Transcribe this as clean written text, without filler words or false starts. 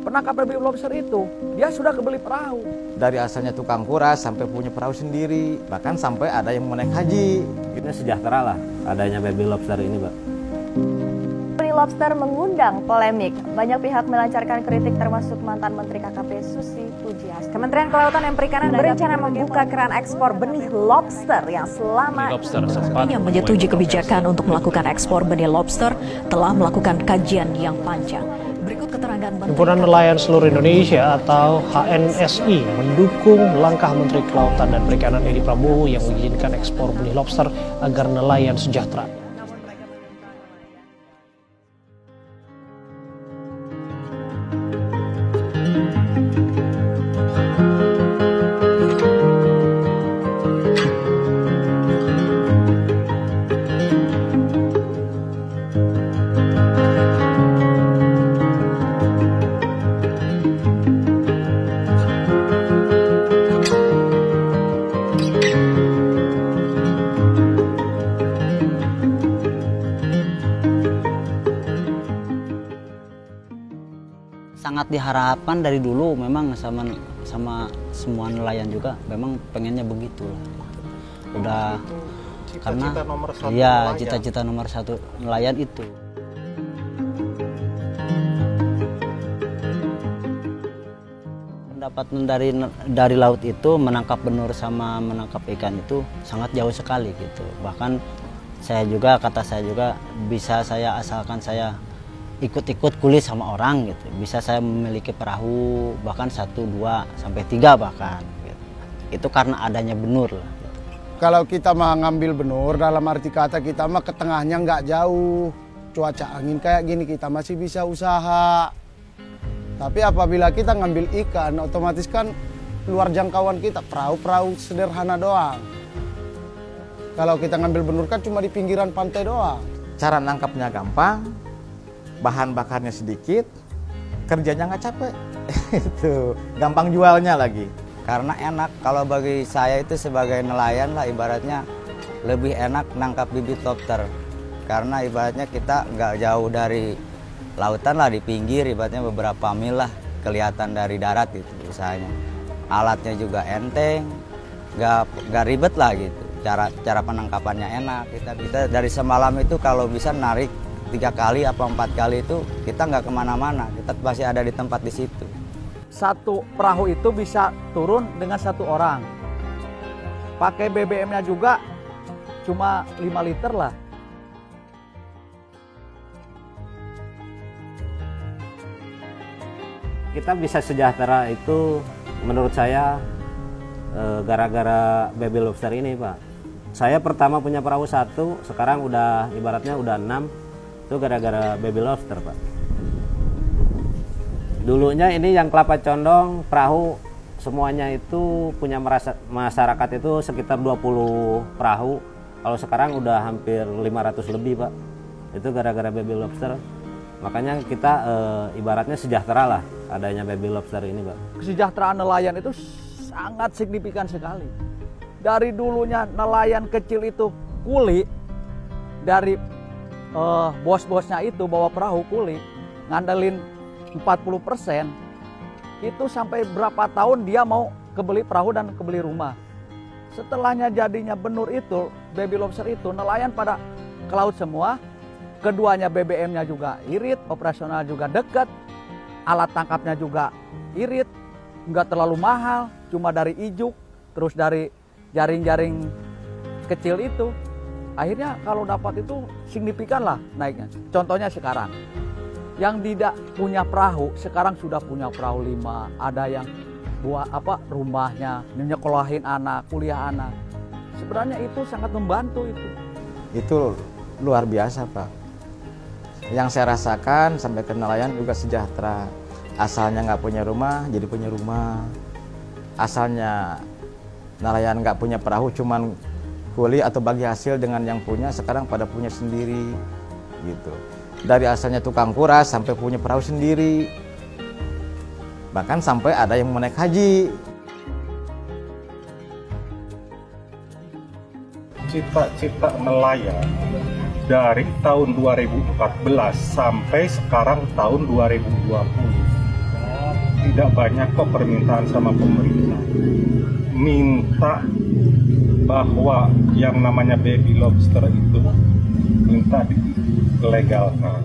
penangkap baby lobster itu, dia sudah kebeli perahu. Dari asalnya tukang kuras sampai punya perahu sendiri, bahkan sampai ada yang mau naik haji. Kita sejahtera lah adanya baby lobster ini, Pak. Baby lobster mengundang polemik. Banyak pihak melancarkan kritik termasuk mantan Menteri KKP Susi Pujiastuti. Kementerian Kelautan dan Perikanan berencana membuka keran ekspor benih lobster yang selama yang menyetujui kebijakan untuk melakukan ekspor benih lobster telah melakukan kajian yang panjang. Berikut keterangan Himpunan Nelayan Seluruh Indonesia atau HNSI mendukung langkah Menteri Kelautan dan Perikanan Edi Prabowo yang mengizinkan ekspor benih lobster agar nelayan sejahtera. Sangat diharapkan dari dulu memang sama semua nelayan juga memang pengennya begitu lah. Udah karena ya cita-cita nomor satu nelayan itu. Pendapatan dari laut itu menangkap benur sama menangkap ikan itu sangat jauh sekali gitu. Bahkan kata saya juga bisa saya asalkan saya ikut-ikut kuliah sama orang gitu, bisa saya memiliki perahu bahkan 1, 2, sampai 3 bahkan gitu. Itu karena adanya benur lah. Kalau kita mah ngambil benur dalam arti kata kita mah ke tengahnya nggak jauh, cuaca angin kayak gini kita masih bisa usaha. Tapi apabila kita ngambil ikan otomatis kan luar jangkauan kita, perahu-perahu sederhana doang. Kalau kita ngambil benur kan cuma di pinggiran pantai doang. Cara nangkapnya gampang, bahan bakarnya sedikit, kerjanya nggak capek. Itu gampang jualnya lagi. Karena enak, kalau bagi saya itu sebagai nelayan lah ibaratnya lebih enak nangkap bibit lobster. Karena ibaratnya kita nggak jauh dari lautan lah, di pinggir ibaratnya beberapa mil lah kelihatan dari darat itu usahanya. Alatnya juga enteng, nggak ribet lah gitu. Cara penangkapannya enak. Kita dari semalam itu kalau bisa narik 3 kali apa 4 kali itu kita nggak kemana-mana, kita pasti ada di tempat di situ. Satu perahu itu bisa turun dengan 1 orang. Pakai BBM-nya juga cuma 5 liter lah. Kita bisa sejahtera itu menurut saya gara-gara baby lobster ini, Pak. Saya pertama punya perahu 1, sekarang udah ibaratnya udah 6. Itu gara-gara baby lobster, Pak. Dulunya ini yang kelapa condong, perahu semuanya itu punya masyarakat itu sekitar 20 perahu. Kalau sekarang udah hampir 500 lebih, Pak. Itu gara-gara baby lobster. Makanya kita ibaratnya sejahtera lah adanya baby lobster ini, Pak. Kesejahteraan nelayan itu sangat signifikan sekali. Dari dulunya nelayan kecil itu kuli, dari bos-bosnya itu bawa perahu kuli, ngandelin 40%, itu sampai berapa tahun dia mau kebeli perahu dan kebeli rumah. Setelahnya jadinya benur itu, baby lobster itu, nelayan pada ke laut semua, keduanya BBM-nya juga irit, operasional juga dekat, alat tangkapnya juga irit, nggak terlalu mahal, cuma dari ijuk, terus dari jaring-jaring kecil itu. Akhirnya kalau dapat itu signifikan lah naiknya. Contohnya sekarang, yang tidak punya perahu sekarang sudah punya perahu 5. Ada yang buat rumahnya, nyekolahin anak, kuliah anak. Sebenarnya itu sangat membantu itu. Itu luar biasa, Pak. Yang saya rasakan sampai ke nelayan juga sejahtera. Asalnya nggak punya rumah, jadi punya rumah. Asalnya nelayan nggak punya perahu, cuman kuli atau bagi hasil dengan yang punya, sekarang pada punya sendiri gitu. Dari asalnya tukang kuras sampai punya perahu sendiri, bahkan sampai ada yang mau naik haji. Cita-cita nelayan dari tahun 2014 sampai sekarang tahun 2020 tidak banyak kok permintaan sama pemerintah. Minta bahwa yang namanya baby lobster itu minta dilegalkan.